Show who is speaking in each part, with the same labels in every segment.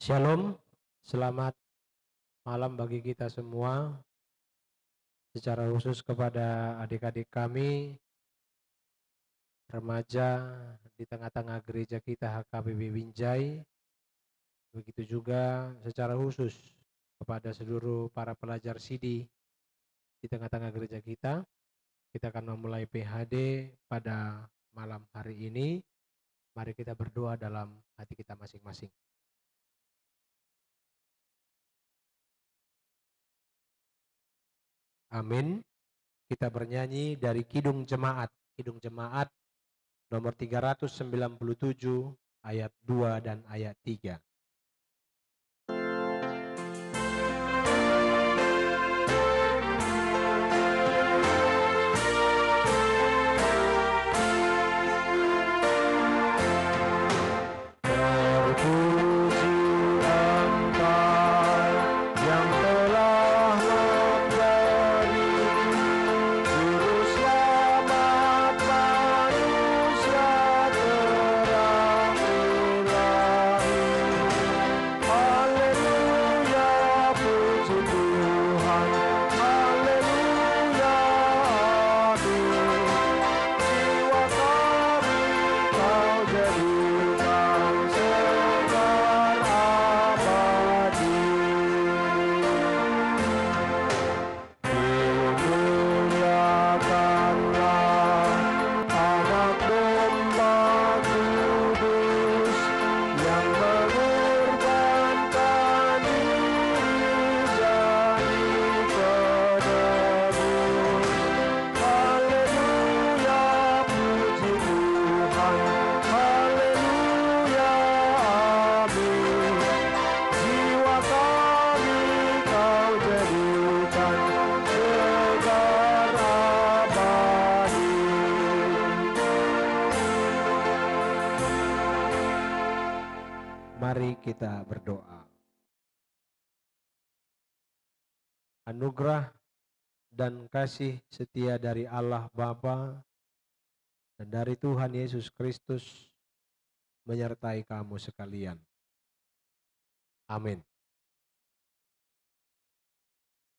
Speaker 1: Shalom, selamat malam bagi kita semua, secara khusus kepada adik-adik kami, remaja di tengah-tengah gereja kita HKBP Binjai. Begitu juga secara khusus kepada seluruh para pelajar CD di tengah-tengah gereja kita. Kita akan memulai PHD pada malam hari ini. Mari kita berdoa dalam hati kita masing-masing. Amin. Kita bernyanyi dari Kidung Jemaat nomor 397 ayat 2 dan ayat 3. Mari kita berdoa. Anugerah dan kasih setia dari Allah Bapa dan dari Tuhan Yesus Kristus menyertai kamu sekalian. Amin.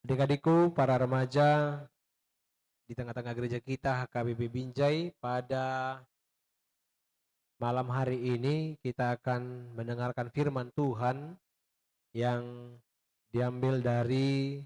Speaker 1: Adik-adikku, para remaja di tengah-tengah gereja kita HKBP Binjai, pada malam hari ini kita akan mendengarkan firman Tuhan yang diambil dari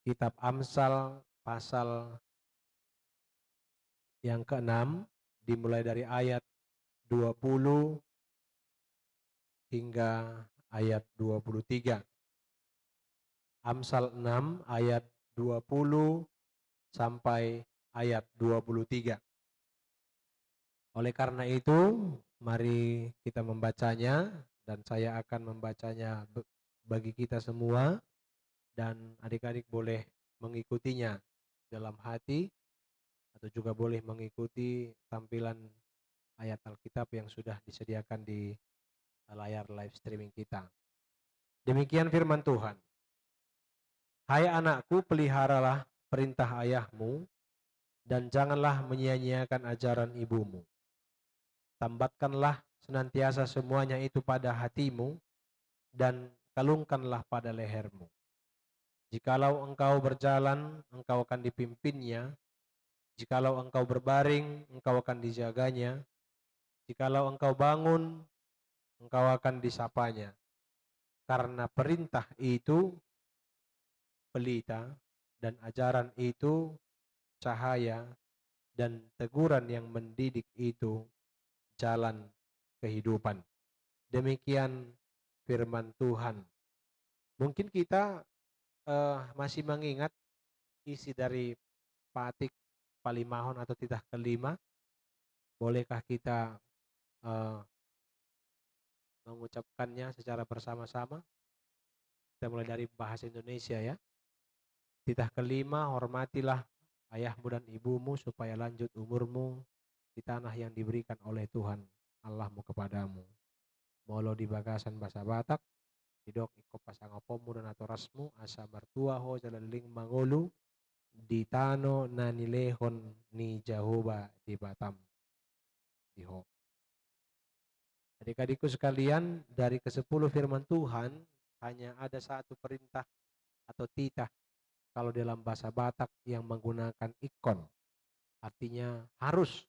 Speaker 1: kitab Amsal pasal yang ke-6, dimulai dari ayat 20 hingga ayat 23. Amsal 6 ayat 20 sampai ayat 23. Oleh karena itu, mari kita membacanya, dan saya akan membacanya bagi kita semua, dan adik-adik boleh mengikutinya dalam hati, atau juga boleh mengikuti tampilan ayat Alkitab yang sudah disediakan di layar live streaming kita. Demikian firman Tuhan. Hai anakku, peliharalah perintah ayahmu, dan janganlah menyia-nyiakan ajaran ibumu. Tambatkanlah senantiasa semuanya itu pada hatimu, dan kalungkanlah pada lehermu. Jikalau engkau berjalan, engkau akan dipimpinnya. Jikalau engkau berbaring, engkau akan dijaganya. Jikalau engkau bangun, engkau akan disapanya. Karena perintah itu pelita, dan ajaran itu cahaya, dan teguran yang mendidik itu jalan kehidupan. Demikian firman Tuhan. Mungkin kita masih mengingat isi dari Patik Palimahon atau titah kelima. Bolehkah kita mengucapkannya secara bersama-sama? Kita mulai dari bahasa Indonesia ya. Titah kelima, hormatilah ayahmu dan ibumu supaya lanjut umurmu di tanah yang diberikan oleh Tuhan Allahmu kepadamu. Molo di bagasan bahasa Batak, didok iko pasangopomu dan atorasmu asa mertua ho jalaling mangolu di tano nanilehon ni Jehovah di Batam. Diho. Adik-adikku sekalian, dari ke-10 firman Tuhan, hanya ada satu perintah atau titah kalau dalam bahasa Batak yang menggunakan ikon. Artinya harus,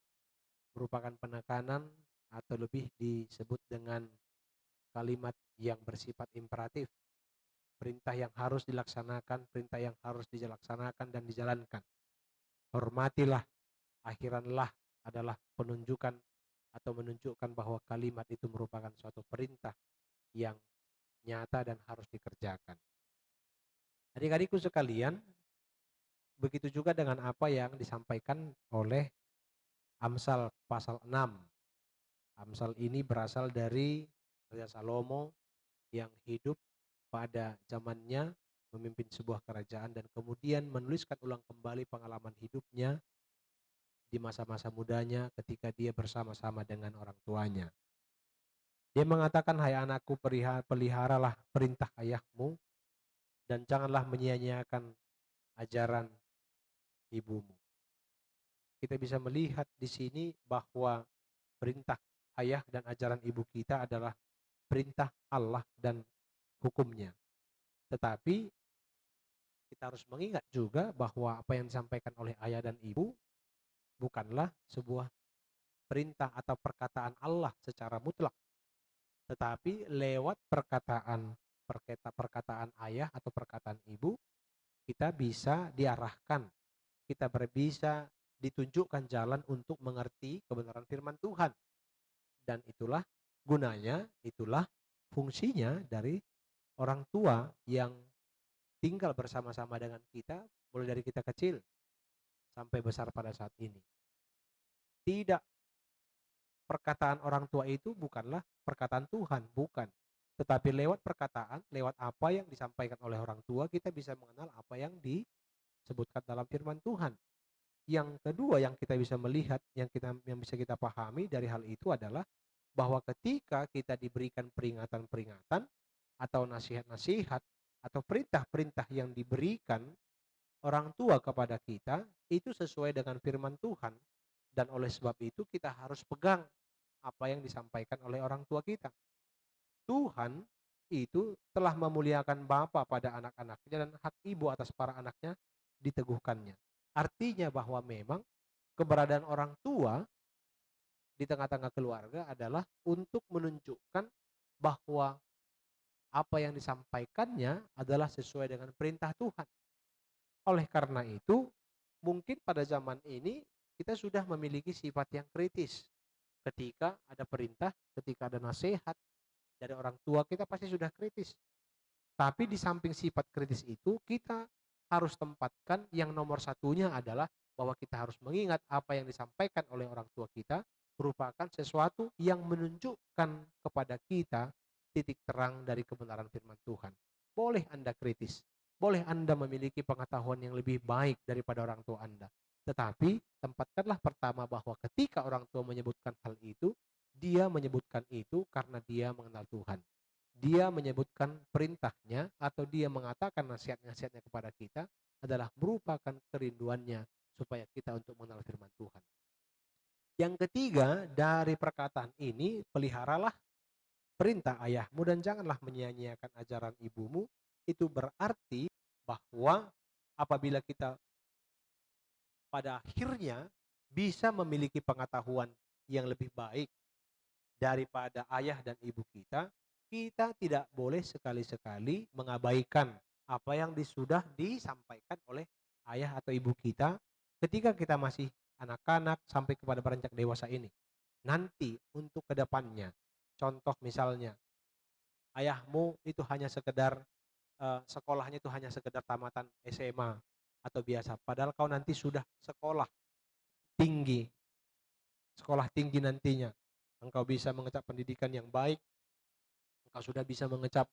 Speaker 1: merupakan penekanan atau lebih disebut dengan kalimat yang bersifat imperatif. Perintah yang harus dilaksanakan, perintah yang harus dilaksanakan dan dijalankan. Hormatilah, akhiranlah adalah penunjukan atau menunjukkan bahwa kalimat itu merupakan suatu perintah yang nyata dan harus dikerjakan. Adik-adikku sekalian, begitu juga dengan apa yang disampaikan oleh Amsal pasal 6. Amsal ini berasal dari Raja Salomo yang hidup pada zamannya memimpin sebuah kerajaan dan kemudian menuliskan ulang kembali pengalaman hidupnya di masa-masa mudanya ketika dia bersama-sama dengan orang tuanya. Dia mengatakan, "Hai anakku, peliharalah perintah ayahmu dan janganlah menyia-nyiakan ajaran ibumu." Kita bisa melihat di sini bahwa perintah ayah dan ajaran ibu kita adalah perintah Allah dan hukumnya. Tetapi kita harus mengingat juga bahwa apa yang disampaikan oleh ayah dan ibu bukanlah sebuah perintah atau perkataan Allah secara mutlak. Tetapi lewat perkataan ayah atau perkataan ibu, kita bisa diarahkan, kita bisa ditunjukkan jalan untuk mengerti kebenaran firman Tuhan. Dan itulah gunanya, itulah fungsinya dari orang tua yang tinggal bersama-sama dengan kita, mulai dari kita kecil sampai besar pada saat ini. Tidak, perkataan orang tua itu bukanlah perkataan Tuhan, bukan. Tetapi lewat perkataan, lewat apa yang disampaikan oleh orang tua, kita bisa mengenal apa yang disebutkan dalam firman Tuhan. Yang kedua yang kita bisa melihat, yang bisa kita pahami dari hal itu adalah bahwa ketika kita diberikan peringatan-peringatan atau nasihat-nasihat atau perintah-perintah yang diberikan orang tua kepada kita, itu sesuai dengan firman Tuhan. Dan oleh sebab itu kita harus pegang apa yang disampaikan oleh orang tua kita. Tuhan itu telah memuliakan bapa pada anak-anaknya dan hak ibu atas para anaknya diteguhkannya. Artinya bahwa memang keberadaan orang tua di tengah-tengah keluarga adalah untuk menunjukkan bahwa apa yang disampaikannya adalah sesuai dengan perintah Tuhan. Oleh karena itu, mungkin pada zaman ini kita sudah memiliki sifat yang kritis. Ketika ada perintah, ketika ada nasihat dari orang tua, kita pasti sudah kritis. Tapi di samping sifat kritis itu, kita harus tempatkan yang nomor satunya adalah bahwa kita harus mengingat apa yang disampaikan oleh orang tua kita merupakan sesuatu yang menunjukkan kepada kita titik terang dari kebenaran firman Tuhan. Boleh Anda kritis, boleh Anda memiliki pengetahuan yang lebih baik daripada orang tua Anda. Tetapi tempatkanlah pertama bahwa ketika orang tua menyebutkan hal itu, dia menyebutkan itu karena dia mengenal Tuhan. Dia menyebutkan perintahnya atau dia mengatakan nasihat-nasihatnya kepada kita adalah merupakan kerinduannya supaya kita untuk mengenal firman Tuhan. Yang ketiga dari perkataan ini, peliharalah perintah ayahmu dan janganlah menyia-nyiakan ajaran ibumu. Itu berarti bahwa apabila kita pada akhirnya bisa memiliki pengetahuan yang lebih baik daripada ayah dan ibu kita, kita tidak boleh sekali-sekali mengabaikan apa yang sudah disampaikan oleh ayah atau ibu kita ketika kita masih anak-anak sampai kepada beranjak dewasa ini. Nanti untuk kedepannya, contoh misalnya, ayahmu itu hanya sekedar sekolahnya itu hanya sekedar tamatan SMA atau biasa, padahal kau nanti sudah tinggi, sekolah tinggi nantinya. Engkau bisa mengecap pendidikan yang baik, engkau sudah bisa mengecap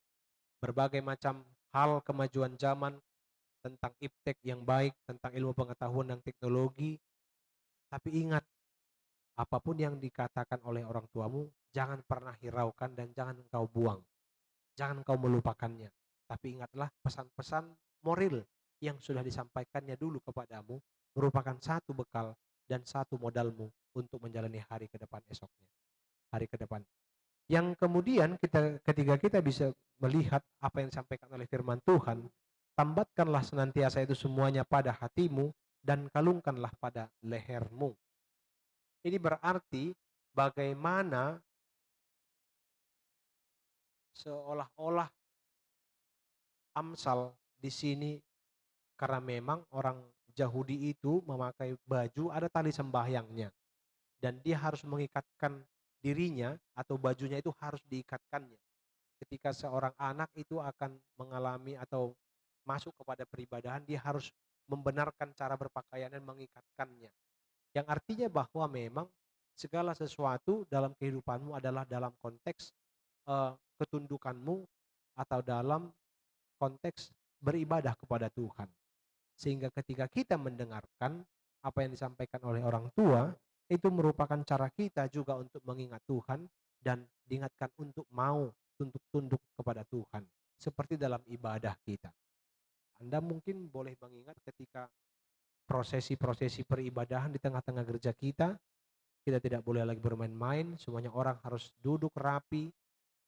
Speaker 1: berbagai macam hal kemajuan zaman tentang iptek yang baik, tentang ilmu pengetahuan dan teknologi. Tapi ingat, apapun yang dikatakan oleh orang tuamu, jangan pernah hiraukan dan jangan engkau buang. Jangan engkau melupakannya. Tapi ingatlah pesan-pesan moral yang sudah disampaikannya dulu kepadamu merupakan satu bekal dan satu modalmu untuk menjalani hari ke depan esoknya. Hari ke depan. Yang kemudian ketika kita bisa melihat apa yang disampaikan oleh firman Tuhan, tambatkanlah senantiasa itu semuanya pada hatimu dan kalungkanlah pada lehermu. Ini berarti bagaimana seolah-olah Amsal di sini, karena memang orang Yahudi itu memakai baju ada tali sembahyangnya dan dia harus mengikatkan dirinya atau bajunya itu harus diikatkannya. Ketika seorang anak itu akan mengalami atau masuk kepada peribadahan, dia harus membenarkan cara berpakaian dan mengikatkannya. Yang artinya bahwa memang segala sesuatu dalam kehidupanmu adalah dalam konteks ketundukanmu atau dalam konteks beribadah kepada Tuhan. Sehingga ketika kita mendengarkan apa yang disampaikan oleh orang tua, itu merupakan cara kita juga untuk mengingat Tuhan dan diingatkan untuk mau tunduk kepada Tuhan. Seperti dalam ibadah kita. Anda mungkin boleh mengingat ketika prosesi-prosesi peribadahan di tengah-tengah gereja kita tidak boleh lagi bermain-main, semuanya orang harus duduk rapi,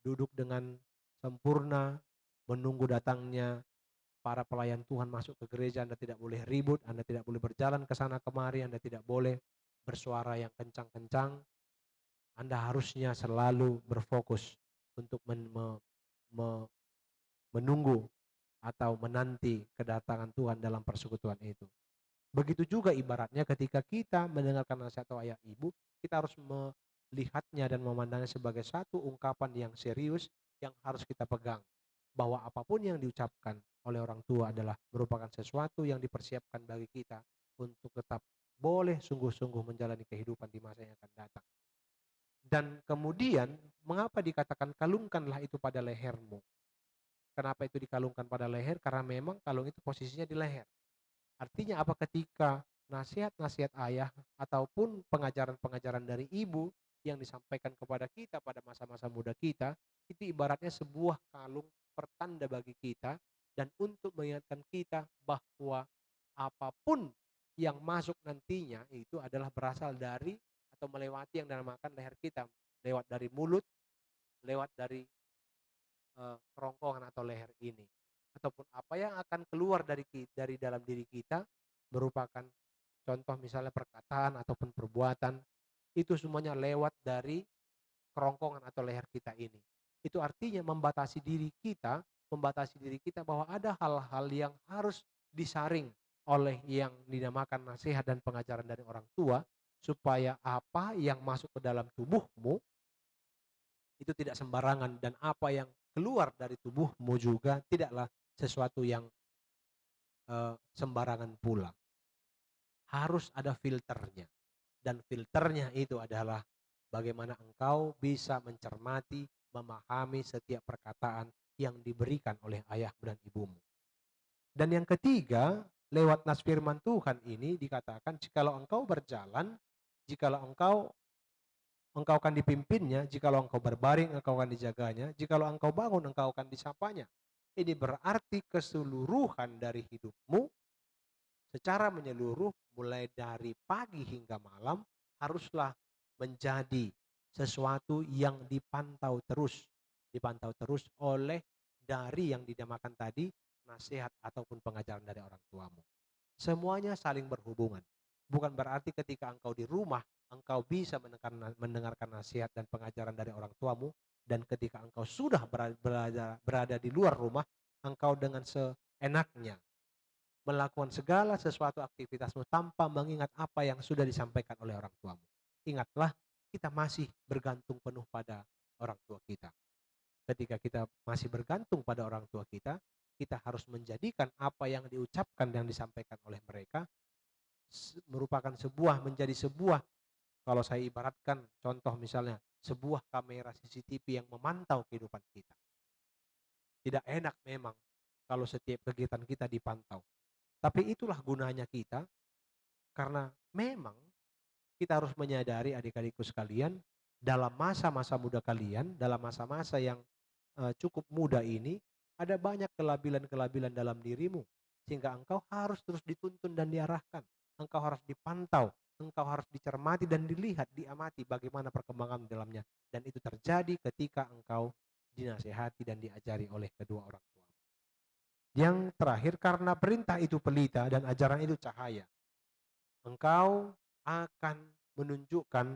Speaker 1: duduk dengan sempurna, menunggu datangnya para pelayan Tuhan masuk ke gereja. Anda tidak boleh ribut, Anda tidak boleh berjalan ke sana kemari, Anda tidak boleh bersuara yang kencang-kencang. Anda harusnya selalu berfokus untuk menunggu atau menanti kedatangan Tuhan dalam persekutuan itu. Begitu juga ibaratnya ketika kita mendengarkan nasihat atau ayah ibu, kita harus melihatnya dan memandangnya sebagai satu ungkapan yang serius yang harus kita pegang. Bahwa apapun yang diucapkan oleh orang tua adalah merupakan sesuatu yang dipersiapkan bagi kita untuk tetap boleh sungguh-sungguh menjalani kehidupan di masa yang akan datang. Dan kemudian, mengapa dikatakan kalungkanlah itu pada lehermu? Kenapa itu dikalungkan pada leher? Karena memang kalung itu posisinya di leher. Artinya apa, ketika nasihat-nasihat ayah ataupun pengajaran-pengajaran dari ibu yang disampaikan kepada kita pada masa-masa muda kita, itu ibaratnya sebuah kalung pertanda bagi kita dan untuk mengingatkan kita bahwa apapun yang masuk nantinya itu adalah berasal dari atau melewati yang dinamakan leher kita, lewat dari mulut, lewat dari kerongkongan atau leher ini, ataupun apa yang akan keluar dari dalam diri kita merupakan contoh misalnya perkataan ataupun perbuatan, itu semuanya lewat dari kerongkongan atau leher kita ini. Itu artinya membatasi diri kita bahwa ada hal-hal yang harus disaring oleh yang dinamakan nasihat dan pengajaran dari orang tua, supaya apa yang masuk ke dalam tubuhmu itu tidak sembarangan dan apa yang keluar dari tubuhmu juga tidaklah sesuatu yang sembarangan pula. Harus ada filternya. Dan filternya itu adalah bagaimana engkau bisa mencermati, memahami setiap perkataan yang diberikan oleh ayahmu dan ibumu. Dan yang ketiga, lewat nas firman Tuhan ini dikatakan, jikalau engkau berjalan, jikalau engkau akan dipimpinnya, jikalau engkau berbaring, engkau akan dijaganya, jikalau engkau bangun, engkau akan disapanya. Ini berarti keseluruhan dari hidupmu secara menyeluruh mulai dari pagi hingga malam haruslah menjadi sesuatu yang dipantau terus oleh dari yang dinamakan tadi nasihat ataupun pengajaran dari orang tuamu. Semuanya saling berhubungan. Bukan berarti ketika engkau di rumah engkau bisa mendengarkan nasihat dan pengajaran dari orang tuamu, dan ketika engkau sudah berada di luar rumah, engkau dengan seenaknya melakukan segala sesuatu aktivitasmu tanpa mengingat apa yang sudah disampaikan oleh orang tuamu. Ingatlah, kita masih bergantung penuh pada orang tua kita. Ketika kita masih bergantung pada orang tua kita harus menjadikan apa yang diucapkan dan disampaikan oleh mereka merupakan menjadi sebuah, kalau saya ibaratkan contoh misalnya, sebuah kamera CCTV yang memantau kehidupan kita. Tidak enak memang kalau setiap kegiatan kita dipantau. Tapi itulah gunanya kita, karena memang kita harus menyadari adik-adikku sekalian, dalam masa-masa muda kalian, dalam masa-masa yang cukup muda ini, ada banyak kelabilan-kelabilan dalam dirimu, sehingga engkau harus terus dituntun dan diarahkan. Engkau harus dipantau engkau harus dicermati dan dilihat, diamati bagaimana perkembangan di dalamnya. Dan itu terjadi ketika engkau dinasehati dan diajari oleh kedua orang tua. Yang terakhir, karena perintah itu pelita dan ajaran itu cahaya, engkau akan menunjukkan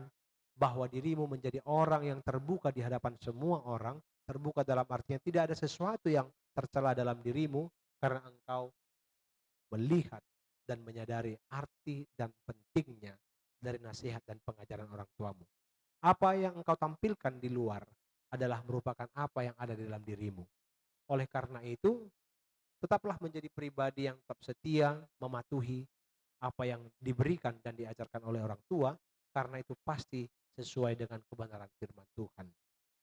Speaker 1: bahwa dirimu menjadi orang yang terbuka di hadapan semua orang. Terbuka dalam artinya tidak ada sesuatu yang tercela dalam dirimu, karena engkau melihat dan menyadari arti dan pentingnya dari nasihat dan pengajaran orang tuamu. Apa yang engkau tampilkan di luar adalah merupakan apa yang ada di dalam dirimu. Oleh karena itu, tetaplah menjadi pribadi yang tetap setia, mematuhi apa yang diberikan dan diajarkan oleh orang tua, karena itu pasti sesuai dengan kebenaran firman Tuhan.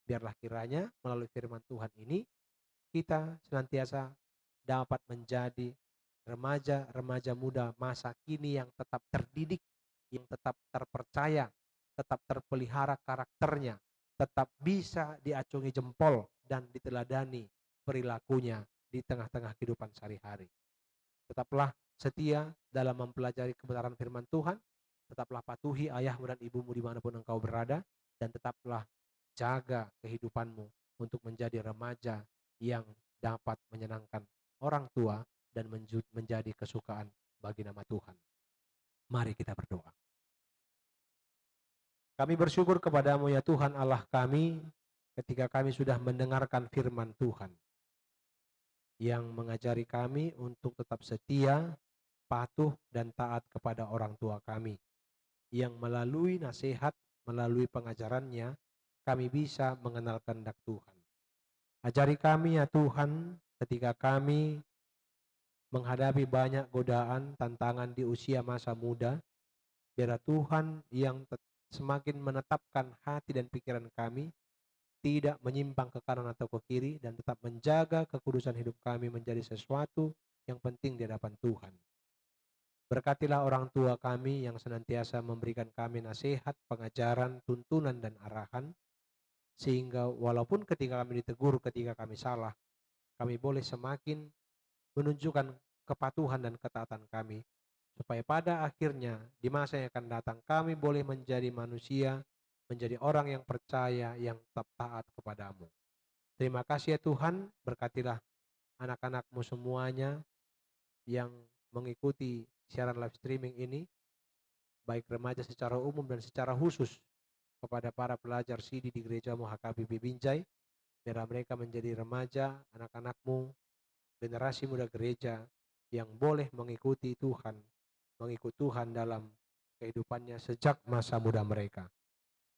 Speaker 1: Biarlah kiranya melalui firman Tuhan ini, kita senantiasa dapat menjadi remaja-remaja muda masa kini yang tetap terdidik, yang tetap terpercaya, tetap terpelihara karakternya, tetap bisa diacungi jempol dan diteladani perilakunya di tengah-tengah kehidupan sehari-hari. Tetaplah setia dalam mempelajari kebenaran firman Tuhan, tetaplah patuhi ayahmu dan ibumu dimanapun engkau berada, dan tetaplah jaga kehidupanmu untuk menjadi remaja yang dapat menyenangkan orang tua dan menjadi kesukaan bagi nama Tuhan. Mari kita berdoa. Kami bersyukur kepadamu ya Tuhan Allah kami, ketika kami sudah mendengarkan firman Tuhan yang mengajari kami untuk tetap setia, patuh, dan taat kepada orang tua kami, yang melalui nasihat, melalui pengajarannya, kami bisa mengenal kehendak Tuhan. Ajari kami ya Tuhan, ketika kami menghadapi banyak godaan, tantangan di usia masa muda, biar Tuhan yang semakin menetapkan hati dan pikiran kami, tidak menyimpang ke kanan atau ke kiri, dan tetap menjaga kekudusan hidup kami menjadi sesuatu yang penting di hadapan Tuhan. Berkatilah orang tua kami yang senantiasa memberikan kami nasihat, pengajaran, tuntunan, dan arahan, sehingga walaupun ketika kami ditegur, ketika kami salah, kami boleh semakin menunjukkan kepatuhan dan ketaatan kami, supaya pada akhirnya di masa yang akan datang kami boleh menjadi manusia, menjadi orang yang percaya, yang tetap taat kepadamu. Terima kasih ya Tuhan, berkatilah anak-anakmu semuanya yang mengikuti siaran live streaming ini, baik remaja secara umum dan secara khusus kepada para pelajar CD di Gerejamu HKBP Binjai, biar mereka menjadi remaja, anak-anakmu, generasi muda gereja yang boleh mengikuti Tuhan, mengikut Tuhan dalam kehidupannya sejak masa muda mereka.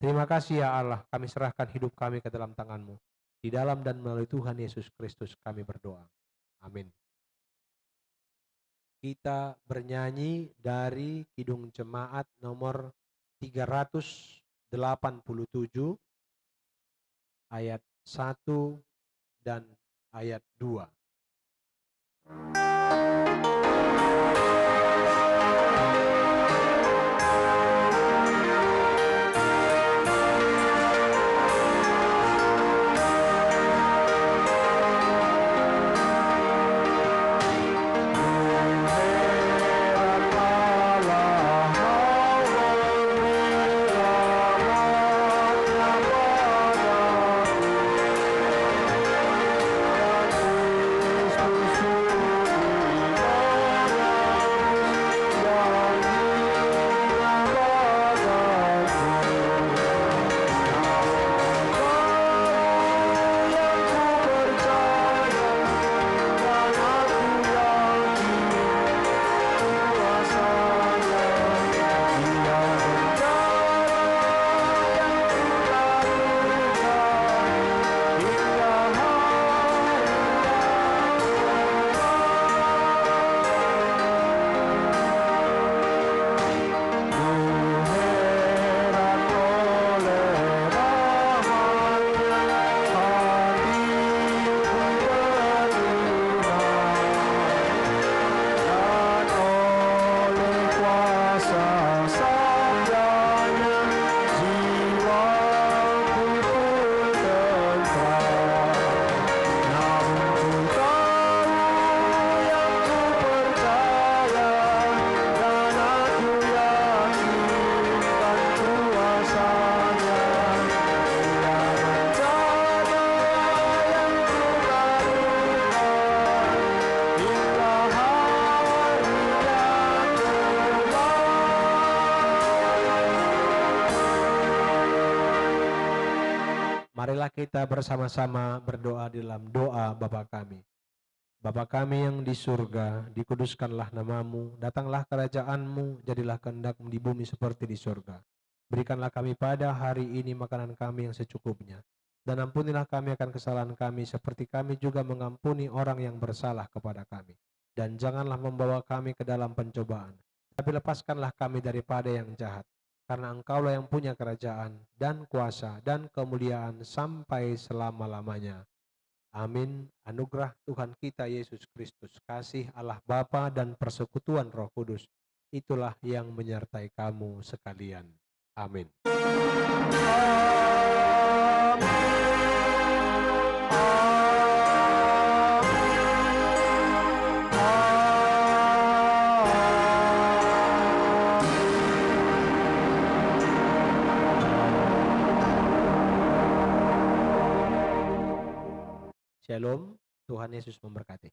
Speaker 1: Terima kasih ya Allah, kami serahkan hidup kami ke dalam tangan-Mu. Di dalam dan melalui Tuhan Yesus Kristus kami berdoa. Amin. Kita bernyanyi dari Kidung Jemaat nomor 387 ayat 1 dan ayat 2. Marilah kita bersama-sama berdoa di dalam doa Bapa kami. Bapa kami yang di surga, dikuduskanlah namamu, datanglah kerajaanmu, jadilah kehendakmu di bumi seperti di surga. Berikanlah kami pada hari ini makanan kami yang secukupnya. Dan ampunilah kami akan kesalahan kami, seperti kami juga mengampuni orang yang bersalah kepada kami. Dan janganlah membawa kami ke dalam pencobaan, tapi lepaskanlah kami daripada yang jahat. Karena Engkaulah yang punya kerajaan, dan kuasa, dan kemuliaan sampai selama-lamanya. Amin. Anugerah Tuhan kita Yesus Kristus, kasih Allah Bapa dan persekutuan Roh Kudus, itulah yang menyertai kamu sekalian. Amin. Shalom, Tuhan Yesus memberkati.